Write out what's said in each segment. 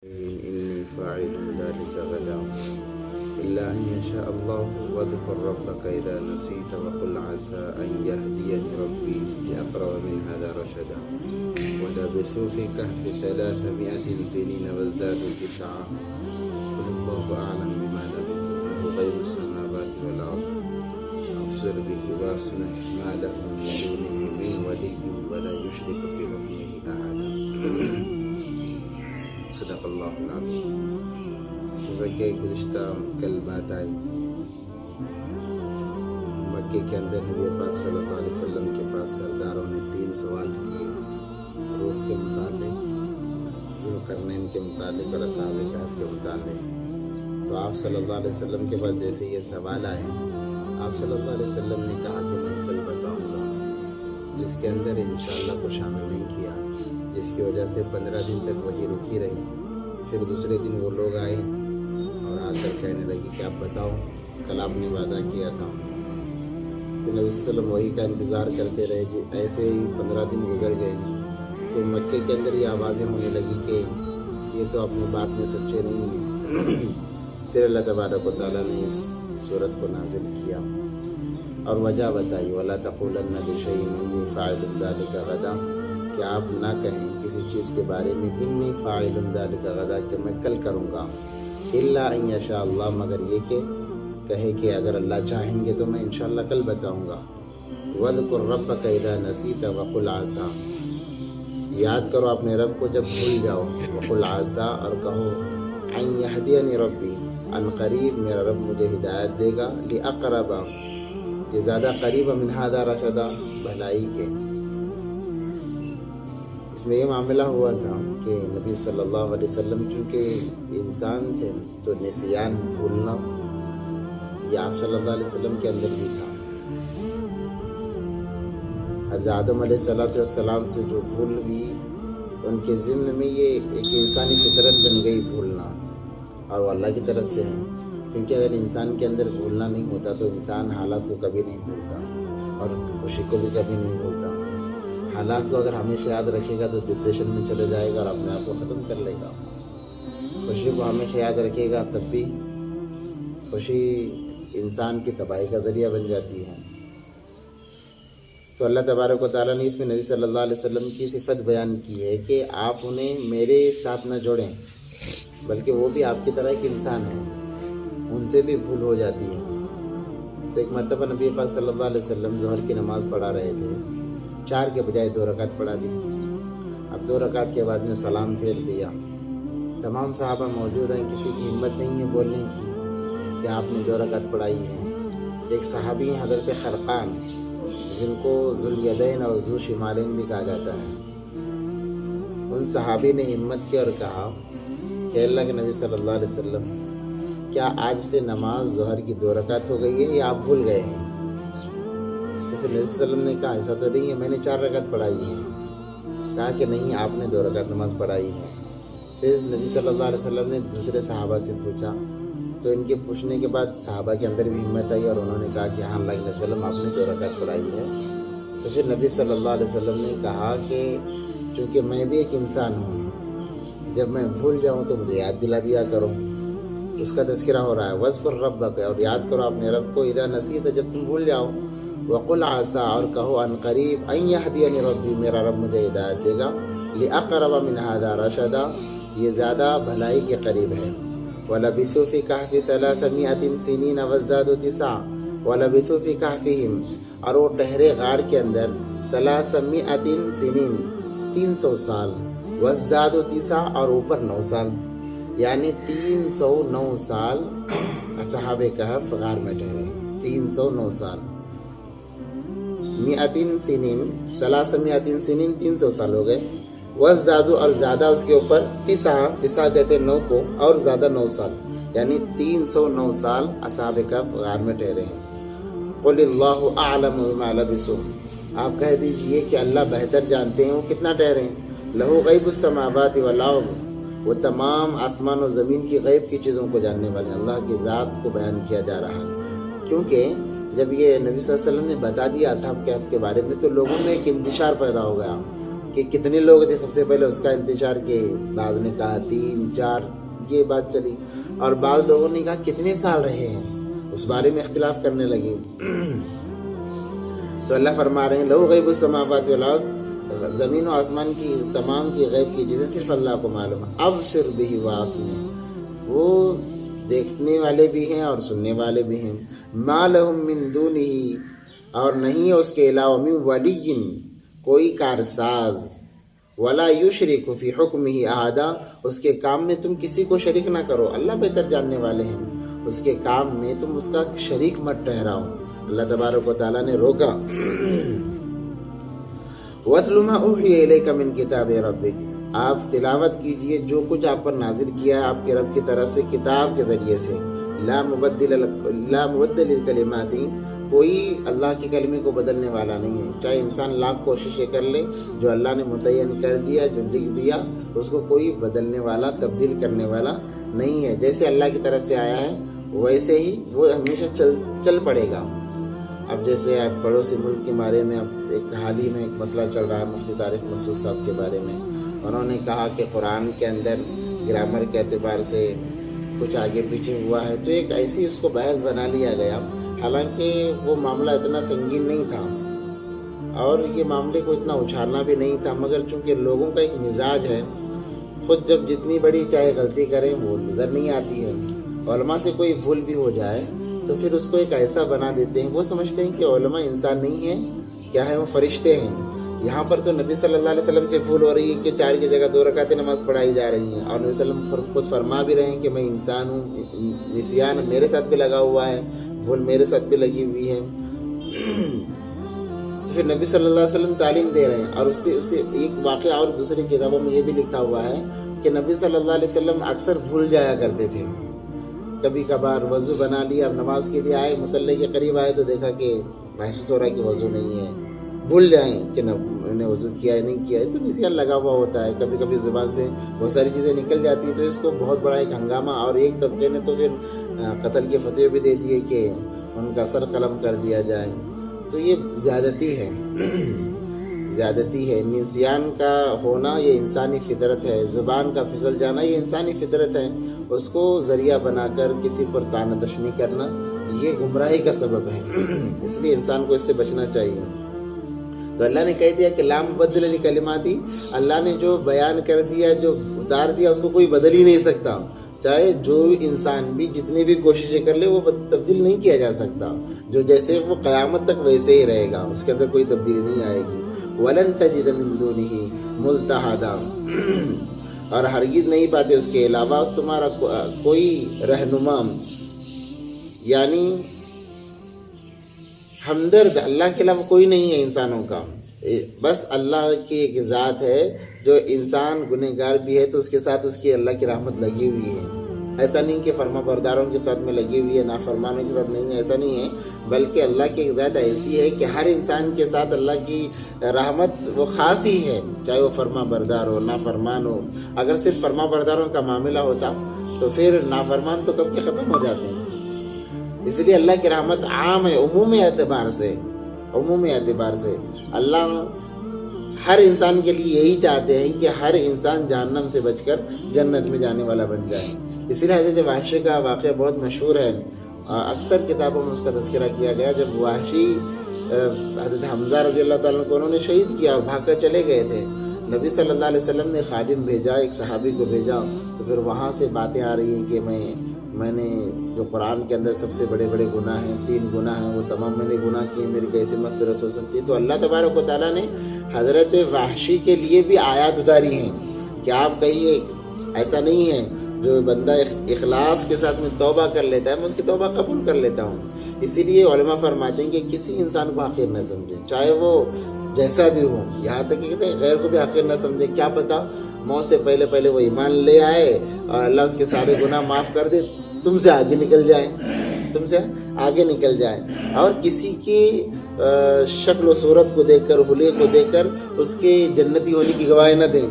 إني فاعل ذلك غدا إلا أن يشاء الله واذكر ربك إذا نسيت وقل عسى أن يهديني ربي لأقرب من هذا رشدا ولبثوا في كهف 300 سنين وازدادوا 9 قل الله أعلم بما لبثوا له غيب السماوات والأرض أبصر به وأصلح ما له من دونه من ولي ولا يشرك في حكمه أحدا صدق اللہ العظیم۔ جیسا کہ گزشتہ کل بات آئی، مکے کے اندر نبی پاک صلی اللہ علیہ وسلم کے پاس سرداروں نے 3 سوال کیے، روح کے متعلق، ذوالقرنین کے متعلق اور اصحاب کہف کے متعلق۔ تو آپ صلی اللہ علیہ وسلم کے پاس جیسے یہ سوال آئے، آپ صلی اللہ علیہ وسلم نے کہا کہ میں کل بتاؤں گا، جس کے اندر انشاءاللہ کو شامل نہیں کیا، جس کی وجہ سے 15 دن تک وہی رکی رہی۔ پھر دوسرے دن وہ لوگ آئے اور آ کر کہنے لگی کہ آپ بتاؤ، کل آپ نے وعدہ کیا تھا۔ پھر نبی صلی اللہ علیہ وسلم وہی کا انتظار کرتے رہے کہ ایسے ہی 15 دن گزر گئے، تو مکے کے اندر یہ آوازیں ہونے لگی کہ یہ تو اپنی بات میں سچے نہیں ہیں۔ پھر اللہ تبارک و تعالیٰ نے اس صورت کو نازل کیا اور وجہ بتائی، وَلَا تَقُولَنَّ لِشَيْءٍ إِنِّي فَاعِلٌ ذَلِكَ غَدًا، کہ آپ نہ کہیں کسی چیز کے بارے میں انی فاعل ذلک غدا، کہ میں کل کروں گا، الا ان یشاء اللہ، مگر یہ کہ کہے کہ اگر اللہ چاہیں گے تو میں انشاءاللہ کل بتاؤں گا۔ واذکر ربک اذا نسیت وقل عسیٰ، یاد کرو اپنے رب کو جب بھول جاؤ، وقل عسیٰ، اور کہو ان یہدینی ربی، ان قریب میرا رب مجھے ہدایت دے گا، لاقرب، یہ زیادہ قریب، من ھذا رشدا، بھلائی کے۔ اس میں یہ معاملہ ہوا تھا کہ نبی صلی اللہ علیہ وسلم چونکہ انسان تھے تو نسیان، بھولنا، یہ آپ صلی اللہ علیہ وسلم کے اندر بھی تھا۔ حضرت آدم علیہ السلام سے جو بھول ہوئی، ان کے ضمن میں یہ ایک انسانی فطرت بن گئی بھولنا، اور وہ اللہ کی طرف سے ہے، کیونکہ اگر انسان کے اندر بھولنا نہیں ہوتا تو انسان حالات کو کبھی نہیں بھولتا اور خوشی کو بھی کبھی نہیں بھولتا۔ حالات کو اگر ہمیشہ یاد رکھے گا تو ڈپریشن میں چلے جائے گا اور اپنے آپ کو ختم کر لے گا۔ خوشی کو ہمیشہ یاد رکھے گا تب بھی خوشی انسان کی تباہی کا ذریعہ بن جاتی ہے۔ تو اللہ تبارک و تعالیٰ نے اس میں نبی صلی اللہ علیہ وسلم کی صفت بیان کی ہے کہ آپ انہیں میرے ساتھ نہ جوڑیں، بلکہ وہ بھی آپ کی طرح ایک انسان ہیں، ان سے بھی بھول ہو جاتی ہے۔ تو ایک مرتبہ نبی پاک صلی اللہ علیہ وسلم ظہر کی نماز پڑھا رہے تھے، 4 کے بجائے 2 رکعت پڑھا دی۔ اب 2 رکعت کے بعد میں سلام پھیر دیا۔ تمام صحابہ موجود ہیں، کسی کی ہمت نہیں ہے بولنے کی کہ آپ نے 2 رکعت پڑھائی ہے۔ ایک صحابی ہیں حضرت خرقان، جن کو ذوالیدین اور ذو شمالین بھی کہا جاتا ہے۔ ان صحابی نے ہمت کی اور کہا کہ اللہ کے نبی صلی اللہ علیہ وسلم، کیا آج سے نماز ظہر کی 2 رکعت ہو گئی ہے یا آپ بھول گئے ہیں؟ تو پھر نبی صلی اللہ علیہ وسلم نے کہا ایسا تو نہیں ہے، میں نے 4 رکعت پڑھائی ہے۔ کہا کہ نہیں، آپ نے 2 رکعت نماز پڑھائی ہے۔ پھر نبی صلی اللہ علیہ وسلم نے دوسرے صحابہ سے پوچھا، تو ان کے پوچھنے کے بعد صحابہ کے اندر بھی ہمت آئی اور انہوں نے کہا کہ ہاں اللہ علیہ وسلم آپ نے 2 رکعت پڑھائی ہے۔ تو پھر نبی صلی اللہ علیہ وسلم نے کہا کہ چونکہ میں بھی ایک انسان ہوں، جب میں بھول جاؤں تو مجھے یاد دلا دیا کرو۔ اس کا تذکرہ ہو رہا ہے، وَاذْكُرْ رَبَّكَ، اور یاد کرو اپنے رب کو، اِذَا نَسِيتَ، جب تم بھول جاؤ، وَقُلْ عَسَىٰ، اور کہو ان قریب، ان یہدینی ربی، میرا رب مجھے ہدایت دے گا، لِأَقْرَبَ مِنْ هَذَا رَشَدًا، یہ زیادہ بھلائی کے قریب ہے۔ وَلَبِثُوا فِي كَهْفِ 300 سِنِينَ وَازْدَادُوا 9، وَلَبِثُوا فِي كَهْفِهِمْ، اور وہ ٹھہرے غار کے اندر 300 سنین، 300 سال، وَازْدَادُوا 9، اور اوپر 9 سال، یعنی 309 سال اصحاب کہف غار میں ٹھہرے، 309 سال۔ 100 سنین، 300 سنین، 300 سال ہو گئے، وَازْدَادُوا، اور زیادہ اس کے اوپر 9 کہتے ہیں 9 کو، اور زیادہ 9 سال، یعنی 309 سال اصحاب کہف غار میں ٹھہرے ہیں۔ قُلِ اللَّهُ أَعْلَمُ بِمَا لَبِثُوا، آپ کہہ دیجئے کہ اللہ بہتر جانتے ہیں وہ کتنا ٹھہرے ہیں۔ لَهُ غَيْبُ السَّمَاوَاتِ وَالْأَرْضِ، وہ تمام آسمان و زمین کی غیب کی چیزوں کو جاننے والے، اللہ کی ذات کو بیان کیا جا رہا ہے۔ کیونکہ جب یہ نبی صلی اللہ علیہ وسلم نے بتا دیا اصحاب کہف کے بارے میں تو لوگوں میں ایک انتشار پیدا ہو گیا، کہ کتنے لوگ تھے سب سے پہلے اس کا انتشار، کہ بعض نے کہا 3 4 یہ بات چلی، اور بعض لوگوں نے کہا کتنے سال رہے ہیں، اس بارے میں اختلاف کرنے لگے۔ تو اللہ فرما رہے ہیں لو غیب السماوات والارض، زمین و آسمان کی تمام کی غیب کی جسے صرف اللہ کو معلوم ہے، ابصر بہ واسمع، وہ دیکھنے والے بھی ہیں اور سننے والے بھی ہیں، ما لہم من دونہ، اور نہیں ہے اس کے علاوہ من ولی، کوئی کارساز، ولا یشرک فی حکمہ احدا، اس کے کام میں تم کسی کو شریک نہ کرو، اللہ بہتر جاننے والے ہیں، اس کے کام میں تم اس کا شریک مت ٹھہراؤ۔ اللہ تبارک و تعالیٰ نے روکا۔ وَاتْلُ مَا أُوحِيَ إِلَيْكَ مِنْ كِتَابِ رَبِّكَ، آپ تلاوت کیجئے جو کچھ آپ پر نازل کیا ہے آپ کے رب کی طرف سے کتاب کے ذریعے سے، لا مبدل الکلمات، کوئی اللہ کے کلمے کو بدلنے والا نہیں ہے، چاہے انسان لاکھ کوششیں کر لے، جو اللہ نے متعین کر دیا، جو لکھ دیا، اس کو کوئی بدلنے والا، تبدیل کرنے والا نہیں ہے، جیسے اللہ کی طرف سے آیا ہے ویسے ہی وہ ہمیشہ چل پڑے گا۔ اب جیسے پڑوسی ملک کے بارے میں اب ایک حال ہی میں ایک مسئلہ چل رہا ہے، مفتی طارق مسعود صاحب کے بارے میں، انہوں نے کہا کہ قرآن کے اندر گرامر کے اعتبار سے کچھ آگے پیچھے ہوا ہے، تو ایک ایسی اس کو بحث بنا لیا گیا، حالانکہ وہ معاملہ اتنا سنگین نہیں تھا اور یہ معاملے کو اتنا اچھالنا بھی نہیں تھا، مگر چونکہ لوگوں کا ایک مزاج ہے، خود جب جتنی بڑی چاہے غلطی کریں وہ نظر نہیں آتی ہے، علماء سے کوئی بھول بھی ہو جائے تو پھر اس کو ایک ایسا بنا دیتے ہیں، وہ سمجھتے ہیں کہ علماء انسان نہیں ہیں، کیا ہے وہ فرشتے ہیں۔ یہاں پر تو نبی صلی اللہ علیہ وسلم سے بھول ہو رہی ہے کہ 4 کی جگہ 2 رکعتیں نماز پڑھائی جا رہی ہیں، اور نبی صلی اللہ علیہ وسلم خود فرما بھی رہے ہیں کہ میں انسان ہوں، نسیان میرے ساتھ بھی لگا ہوا ہے، بھول میرے ساتھ بھی لگی ہوئی ہے۔ تو پھر نبی صلی اللہ علیہ وسلم تعلیم دے رہے ہیں، اور اس سے ایک واقعہ اور دوسری کتابوں میں یہ بھی لکھا ہوا ہے کہ نبی صلی اللہ علیہ وسلم اکثر بھول جایا کرتے تھے، کبھی کبھار وضو بنا لیا، اب نماز کے لیے آئے، مصلی کے قریب آئے تو دیکھا کہ محسوس ہو رہا ہے کہ وضو نہیں ہے، بھول جائیں کہ میں نے وضو کیا ہے نہیں کیا ہے، تو نسیان لگا ہوا ہوتا ہے، کبھی کبھی زبان سے بہت ساری چیزیں نکل جاتی ہیں، تو اس کو بہت بڑا ایک ہنگامہ، اور ایک طبقے نے تو پھر قتل کے فتوے بھی دے دیے کہ ان کا سر قلم کر دیا جائے، تو یہ زیادتی ہے، زیادتی ہے۔ نسیان کا ہونا یہ انسانی فطرت ہے، زبان کا پھسل جانا یہ انسانی فطرت ہے، اس کو ذریعہ بنا کر کسی پر طعنہ تشنیع کرنا یہ گمراہی کا سبب ہے، اس لیے انسان کو اس سے بچنا چاہیے۔ تو اللہ نے کہہ دیا کہ لا مبدل لکلماتی، اللہ نے جو بیان کر دیا، جو اتار دیا، اس کو کوئی بدل ہی نہیں سکتا، چاہے جو انسان بھی جتنی بھی کوششیں کر لے وہ تبدیل نہیں کیا جا سکتا، جو جیسے وہ قیامت تک ویسے ہی رہے گا، اس کے اندر کوئی تبدیلی نہیں آئے گی۔ وَلَن تَجِدَ مِن دُونِهِ مُلْتَحَدًا، اور ہرگز نہیں پاتے اس کے علاوہ تمہارا کوئی رہنما، یعنی ہمدرد، اللہ کے علاوہ کوئی نہیں ہے انسانوں کا، بس اللہ کی ایک ذات ہے، جو انسان گنہگار بھی ہے تو اس کے ساتھ اس کی اللہ کی رحمت لگی ہوئی ہے، ایسا نہیں کہ فرما برداروں کے ساتھ میں لگی ہوئی ہے، نافرمانوں کے ساتھ نہیں ہے، ایسا نہیں ہے، بلکہ اللہ کی ایک ذات ایسی ہے کہ ہر انسان کے ساتھ اللہ کی رحمت وہ خاص ہی ہے، چاہے وہ فرما بردار ہو، نافرمان ہو۔ اگر صرف فرما برداروں کا معاملہ ہوتا تو پھر نافرمان تو کب کے ختم ہو جاتے ہیں، اس لیے اللہ کی رحمت عام ہے، عمومی اعتبار سے اللہ ہر انسان کے لیے یہی چاہتے ہیں کہ ہر انسان جہنم سے بچ کر جنت میں جانے والا بن جائے۔ اسی لیے حضرت وحشی کا واقعہ بہت مشہور ہے، اکثر کتابوں میں اس کا تذکرہ کیا گیا، جب وحشی حضرت حمزہ رضی اللہ تعالیٰ کو انہوں نے شہید کیا، بھاگ کر چلے گئے تھے، نبی صلی اللہ علیہ وسلم نے خادم بھیجا، ایک صحابی کو بھیجا، تو پھر وہاں سے باتیں آ رہی ہیں کہ میں نے جو قرآن کے اندر سب سے بڑے گناہ ہیں، 3 گناہ ہیں، وہ تمام میں نے گناہ کیے، میری کیسے مغفرت ہو سکتی ہے؟ تو اللہ تبارک و تعالیٰ نے حضرت وحشی کے لیے بھی آیات اتاری ہیں کہ آپ کہیے ایسا نہیں ہے، جو بندہ اخلاص کے ساتھ میں توبہ کر لیتا ہے میں اس کی توبہ قبول کر لیتا ہوں۔ اسی لیے علماء فرماتے ہیں کہ کسی انسان کو حقیر نہ سمجھے، چاہے وہ جیسا بھی ہو، یہاں تک کہ کہتے ہیں غیر کو بھی حقیر نہ سمجھے، کیا پتہ موت سے پہلے وہ ایمان لے آئے اور اللہ اس کے سارے گناہ معاف کر دے، تم سے آگے نکل جائے، اور کسی کی شکل و صورت کو دیکھ کر، حلیے کو دیکھ کر اس کے جنتی ہونے کی گواہی نہ دیں۔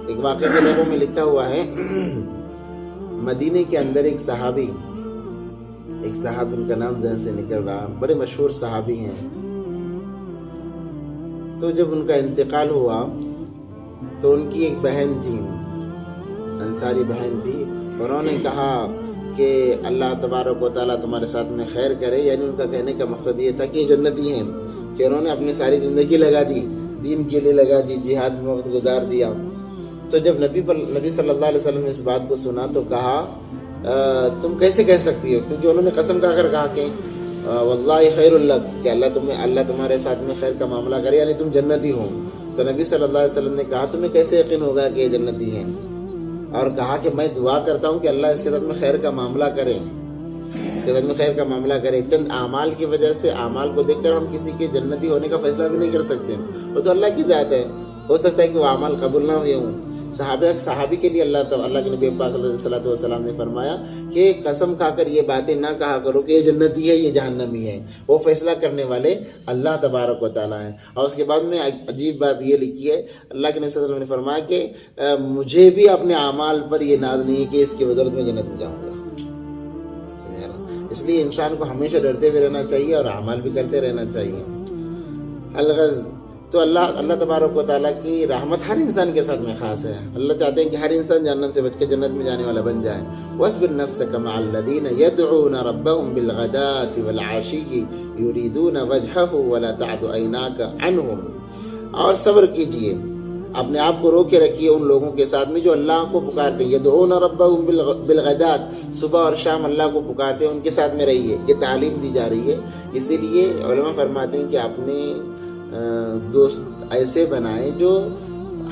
ایک واقعہ کے لوگوں میں لکھا ہوا ہے، مدینے کے اندر ایک صحابی ان کا نام ذہن سے نکل رہا، بڑے مشہور صحابی ہیں، تو جب ان کا انتقال ہوا تو ان کی ایک بہن تھی، انصاری بہن تھی، انہوں نے کہا کہ اللہ تبارک و تعالیٰ تمہارے ساتھ میں خیر کرے، یعنی ان کا کہنے کا مقصد یہ تھا کہ یہ جنتی ہیں، کہ انہوں نے اپنی ساری زندگی لگا دی، دین کے لیے لگا دی، جہاد میں وقت گزار دیا۔ تو جب نبی صلی اللہ علیہ وسلم نے اس بات کو سنا تو کہا تم کیسے کہہ سکتی ہو، کیونکہ انہوں نے قسم کھا کر کہا کہ واللہ خیر لک، کہ اللہ تمہارے ساتھ میں خیر کا معاملہ کرے، یعنی تم جنتی ہو۔ تو نبی صلی اللہ علیہ وسلم نے کہا تمہیں کیسے یقین ہوگا کہ یہ جنتی ہیں، اور کہا کہ میں دعا کرتا ہوں کہ اللہ اس کے ساتھ میں خیر کا معاملہ کرے، اس کے ساتھ میں خیر کا معاملہ کرے۔ چند اعمال کی وجہ سے، اعمال کو دیکھ کر ہم کسی کے جنتی ہونے کا فیصلہ بھی نہیں کر سکتے، وہ تو اللہ کی ذات ہے، ہو سکتا ہے کہ وہ اعمال قبول نہ ہوئے ہوں۔ صحابی کے لیے اللہ کے نبی پاک علیہ الصلوۃ والسلام نے فرمایا کہ قسم کھا کر یہ باتیں نہ کہا کرو کہ یہ جنتی ہے، یہ جہنمی ہے، وہ فیصلہ کرنے والے اللہ تبارک و تعالیٰ ہیں۔ اور اس کے بعد میں عجیب بات یہ لکھی ہے، اللہ کے نبی صلی اللہ علیہ وسلم نے فرمایا کہ مجھے بھی اپنے اعمال پر یہ ناز نہیں ہے کہ اس کی بدولت میں جنت میں جاؤں گا۔ اس لیے انسان کو ہمیشہ ڈرتے ہوئے رہنا چاہیے اور اعمال بھی کرتے رہنا چاہیے۔ الغرض تو اللہ تبارک و تعالیٰ کی رحمت ہر انسان کے ساتھ میں خاص ہے۔ اللہ چاہتے ہیں کہ ہر انسان جہنم سے بچ کے جنت میں جانے والا بن جائے۔ وَاصْبِرْ نَفْسَكَ مَعَ الَّذِينَ يَدْعُونَ رَبَّهُمْ بِالْغَدَاةِ وَالْعَشِيِّ يُرِيدُونَ وَجْهَهُ وَلَا تَعْدُ عَيْنَاكَ عَنْهُمْ، اور صبر کیجئے، اپنے آپ کو روکے رکھیے ان لوگوں کے ساتھ میں جو اللہ کو پکارتے ہیں، یدعون ربهم بالغدات، صبح اور شام اللہ کو پکارتے ہیں، ان کے ساتھ میں رہیے۔ یہ تعلیم دی جا رہی ہے، اسی لیے علماء فرماتے ہیں کہ اپنے دوست ایسے بنائیں جو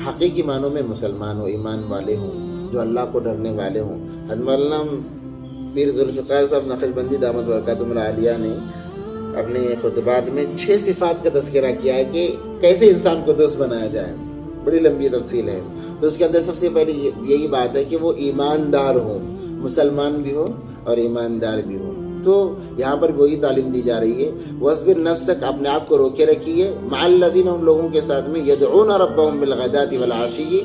حقیقی معنوں میں مسلمان ہو، ایمان والے ہوں، جو اللہ کو ڈرنے والے ہوں۔ حضرت مولانا پیر ذوالفقار صاحب نقشبندی دامت برکاتہم العالیہ نے اپنے خطبات میں 6 صفات کا تذکرہ کیا ہے کہ کیسے انسان کو دوست بنایا جائے، بڑی لمبی تفصیل ہے۔ تو اس کے اندر سب سے پہلی یہی بات ہے کہ وہ ایماندار ہو، مسلمان بھی ہو اور ایماندار بھی ہو۔ تو یہاں پر وہی تعلیم دی جا رہی ہے، وَاصْبِرْ نَفْسَكَ، اپنے آپ کو روکے رکھیے، مَعَ الَّذِينَ، ان لوگوں کے ساتھ میں، يَدْعُونَ رَبَّهُمْ بِالْغَدَاةِ وَالْعَشِيِّ،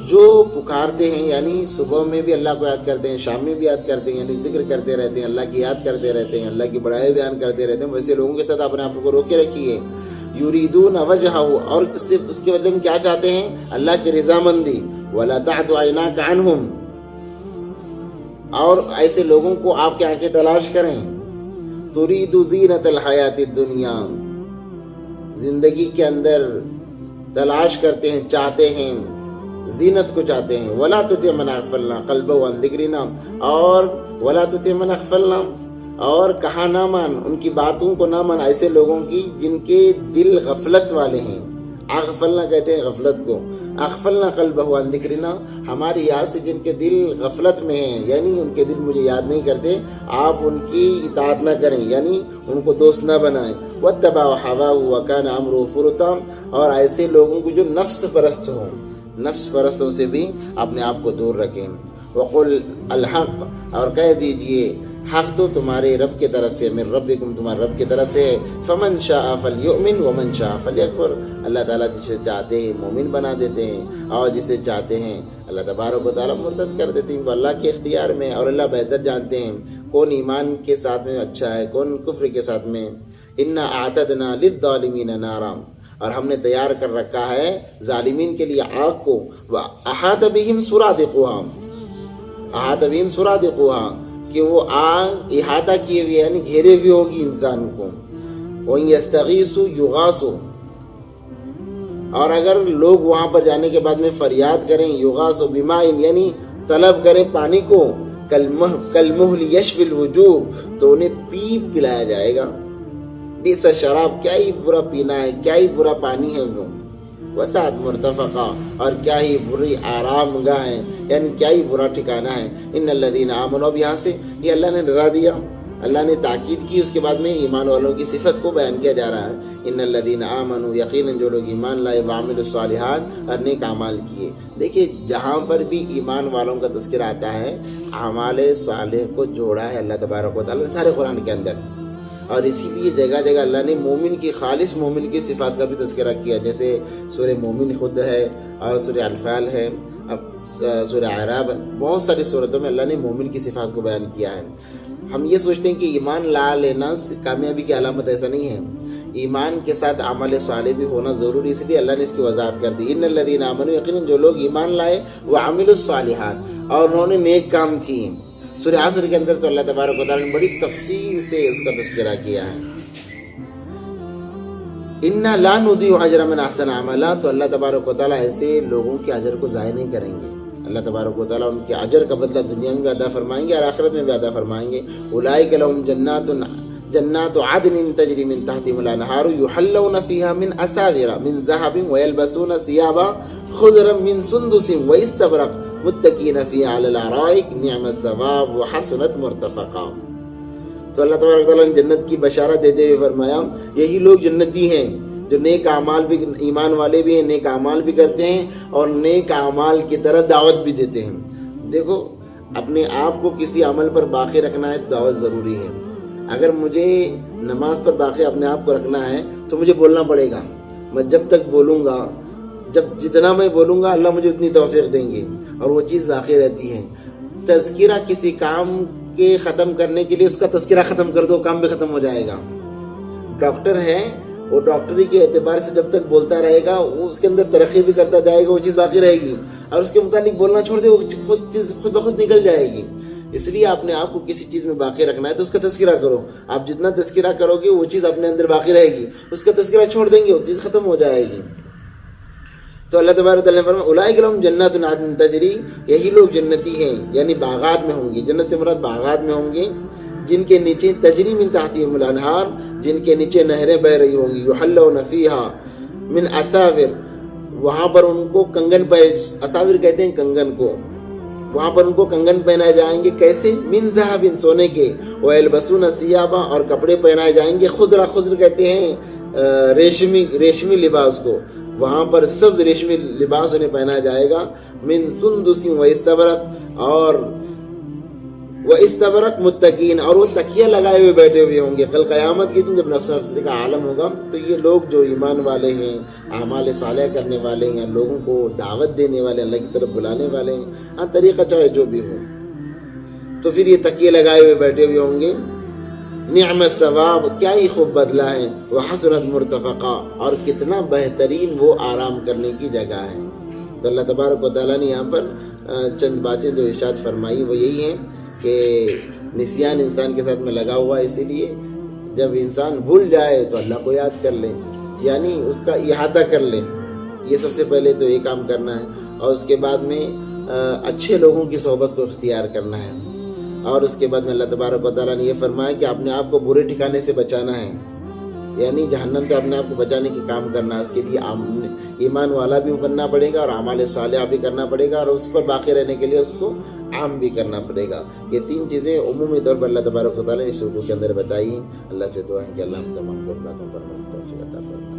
جو پکارتے ہیں، یعنی صبح میں بھی اللہ کو یاد کرتے ہیں، شام میں بھی یاد کرتے ہیں، یعنی ذکر کرتے رہتے ہیں، اللہ کی یاد کرتے رہتے ہیں، اللہ کی بڑائی بیان کرتے رہتے ہیں، ویسے لوگوں کے ساتھ اپنے آپ کو روکے رکھیے۔ یریدون وجہہ، اور اس کے بدلے میں کیا چاہتے ہیں؟ اللہ کی رضامندی۔ وَلَا تَعْدُ عَيْنَاكَ عَنْهُمْ، اور ایسے لوگوں کو آپ کی آنکھیں تلاش کریں۔ ترید زینت الحیات الدنیا، زندگی کے اندر تلاش کرتے ہیں، چاہتے ہیں، زینت کو چاہتے ہیں۔ ولا تطع من اغفلنا قلبه عن ذکرنا، اور ولا تطع من اغفلنا، اور کہا نہ مان، ان کی باتوں کو نہ مان، ایسے لوگوں کی جن کے دل غفلت والے ہیں۔ اغفلنا کہتے ہیں غفلت کو، اغفلنا قلبه عن ذکرنا، ہماری یاد سے جن کے دل غفلت میں ہیں، یعنی ان کے دل مجھے یاد نہیں کرتے، آپ ان کی اطاعت نہ کریں، یعنی ان کو دوست نہ بنائیں۔ واتبع هواه وكان امره فرطا، اور ایسے لوگوں کو جو نفس پرست ہوں، نفس پرستوں سے بھی اپنے آپ کو دور رکھیں۔ وقل الحق، اور کہہ دیجئے حق تو تمہارے رب کی طرف سے، من ربکم، تمہارے رب کی طرف سے ہے۔ فمن شاء فلیؤمن ومن شاء فلیکفر، اللہ تعالیٰ جسے چاہتے ہیں مومن بنا دیتے ہیں، اور جسے چاہتے ہیں اللہ تبارک و تعالیٰ مرتد کر دیتے ہیں۔ وہ اللہ کے اختیار میں، اور اللہ بہتر جانتے ہیں کون ایمان کے ساتھ میں اچھا ہے، کون کفر کے ساتھ میں۔ انا اعتدنا للظالمین نارا، اور ہم نے تیار کر رکھا ہے ظالمین کے لیے آگ کو۔ وَأَحَاطَ بِهِمْ سُرَادِقُهَا، أَحَاطَ بِهِمْ سُرَادِقُهَا، کہ وہ آگ احاطہ کیے ہوئے، یعنی گھیرے ہوئے ہوگی انسان کو۔ وَإِنْ يَسْتَغِيثُوا يُغَاثُوا، اور اگر لوگ وہاں پر جانے کے بعد میں فریاد کریں، یغاثوا بِمَاءٍ، یعنی طلب کریں پانی کو، کَالْمُهْلِ يَشْفِي الْوُجُوهِ، تو انہیں پلایا جائے گا۔ بئس شراب، کیا ہی برا پینا ہے، کیا ہی برا پانی ہے وہ۔ وسعت مرتفقہ، اور کیا ہی بری آرام گاہ ہے، یعنی کیا ہی برا ٹھکانہ ہے۔ ان الذین آمنوا، اب یہاں سے یہ اللہ نے ڈرا دیا، اللہ نے تاکید کی، اس کے بعد میں ایمان والوں کی صفت کو بیان کیا جا رہا ہے۔ ان الذین آمنوا، یقیناً جو لوگ ایمان لائے، وعملوا الصالحات، اور نیک اعمال کیے۔ دیکھیے جہاں پر بھی ایمان والوں کا تذکرہ آتا ہے، اعمال صالح کو جوڑا ہے اللہ تبارک و تعالیٰ نے سارے قرآن کے اندر، اور اسی لیے جگہ جگہ اللہ نے مومن کی، خالص مومن کی صفات کا بھی تذکرہ کیا، جیسے سورہ مومن خود ہے، اور سورہ انفال ہے، اب سورہ اعراف ہے، بہت ساری صورتوں میں اللہ نے مومن کی صفات کو بیان کیا ہے۔ ہم یہ سوچتے ہیں کہ ایمان لا لینا کامیابی کی علامت، ایسا نہیں ہے۔ ایمان کے ساتھ عمل صالح بھی ہونا ضروری، اس لیے اللہ نے اس کی وضاحت کر دی، ان الذین آمنوا، یقیناً جو لوگ ایمان لائے، وعملوا الصالحات، اور انہوں نے نیک کام کیے۔ سورہ عصر کے اندر تو اللہ تبارک و تعالیٰ نے بڑی تفصیل سے اس کا تذکرہ کیا ہے، انا لا نضیع اجر من احسن عملا، تو اللہ تبارک و تعالیٰ ایسے لوگوں کے اجر کو ضائع نہیں کریں گے۔ اللہ تبارک و تعالیٰ ان کے اجر کا بدلہ دنیا میں بھی ادا فرمائیں گے اور آخرت میں بھی ادا فرمائیں گے۔ اولئک لهم جنات عدن تجری من تحتهم الانہار یحلون فیہا من اساور من ذہب ویلبسون ثیابا خضرا من سندس واستبرق متکئین فیہا علی الارائک نعم الثواب وحسنت مرتفقا۔ تو اللہ تبارک و تعالیٰ نے جنت کی بشارت دیتے ہوئے فرمایا یہی لوگ جنتی ہیں جو نیک اعمال بھی، ایمان والے بھی ہیں، نیک اعمال بھی کرتے ہیں اور نیک اعمال کی طرف دعوت بھی دیتے ہیں۔ دیکھو اپنے آپ کو کسی عمل پر باقی رکھنا ہے تو دعوت ضروری ہے۔ اگر مجھے نماز پر باقی اپنے آپ کو رکھنا ہے تو مجھے بولنا پڑے گا، میں جب تک بولوں گا، جتنا میں بولوں گا اللہ مجھے اتنی توفیق دیں گے اور وہ چیز باقی رہتی ہے۔ تذکرہ کسی کام کے ختم کرنے کے لیے اس کا تذکرہ ختم کر دو، کام بھی ختم ہو جائے گا۔ ڈاکٹر ہے، وہ ڈاکٹری کے اعتبار سے جب تک بولتا رہے گا وہ اس کے اندر ترقی بھی کرتا جائے گا، وہ چیز باقی رہے گی، اور اس کے متعلق بولنا چھوڑ دے وہ چیز خود بخود نکل جائے گی۔ اس لیے اپنے آپ کو کسی چیز میں باقی رکھنا ہے تو اس کا تذکرہ کرو، آپ جتنا تذکرہ کرو گے وہ چیز اپنے اندر باقی رہے گی، اس کا تذکرہ چھوڑ دیں گے وہ چیز ختم ہو جائے گی۔ تو اللہ تبارک و تعالیٰ نے فرمایا اولئک لهم جنات عدن تجری، یہی لوگ جنتی ہیں، یعنی باغات میں ہوں گے، جنت سے مراد باغات میں ہوں گے، جن کے نیچے تجری من تحتہم الانہار، جن کے نیچے نہریں بہ رہی ہوں گی، یحلون فیہا من اساور، وہاں پر ان کو کنگن اساور کہتے ہیں کنگن کو، وہاں پر ان کو کنگن پہنائے جائیں گے، کیسے؟ من ذہب، سونے کے، ویلبسون ثیابا، اور کپڑے پہنائے جائیں گے، خضرا، خضر کہتے ہیں ریشمی لباس کو، وہاں پر سبز ریشمی لباس انہیں پہنا جائے گا، من سندس و استبرق، اور وہ استبرق متقین، اور وہ تکیہ لگائے ہوئے بیٹھے ہوئے ہوں گے۔ کل قیامت کے دن جب نفس نفسی کا عالم ہوگا تو یہ لوگ جو ایمان والے ہیں، اعمال صالح کرنے والے ہیں، لوگوں کو دعوت دینے والے، اللہ کی طرف بلانے والے ہیں، ہاں طریقہ چاہے جو بھی ہو، تو پھر یہ تکیے لگائے ہوئے بیٹھے ہوئے ہوں گے۔ نعم الثواب، کیا ہی خوب بدلہ ہے، وحسنت مرتفقا، اور کتنا بہترین وہ آرام کرنے کی جگہ ہے۔ تو اللہ تبارک و تعالیٰ نے یہاں پر چند باتیں جو ارشاد فرمائی وہ یہی ہیں کہ نسیان انسان کے ساتھ میں لگا ہوا ہے، اسی لیے جب انسان بھول جائے تو اللہ کو یاد کر لے، یعنی اس کا احاطہ کر لے، یہ سب سے پہلے تو یہ کام کرنا ہے، اور اس کے بعد میں اچھے لوگوں کی صحبت کو اختیار کرنا ہے، اور اس کے بعد میں اللہ تبارک و تعالیٰ نے یہ فرمایا کہ اپنے آپ کو برے ٹھکانے سے بچانا ہے، یعنی جہنم سے اپنے آپ کو بچانے کی کام کرنا ہے۔ اس کے لیے ایمان والا بھی بننا پڑے گا اور اعمال صالحہ بھی کرنا پڑے گا، اور اس پر باقی رہنے کے لیے اس کو عام بھی کرنا پڑے گا۔ یہ تین چیزیں عمومی طور پر اللہ تبارک و تعالیٰ نے اس رکوع کے اندر بتائی ہیں۔ اللہ سے دعا ہے کہ اللہ ہم تمام کو باتوں پر توفیق عطا فرمائے۔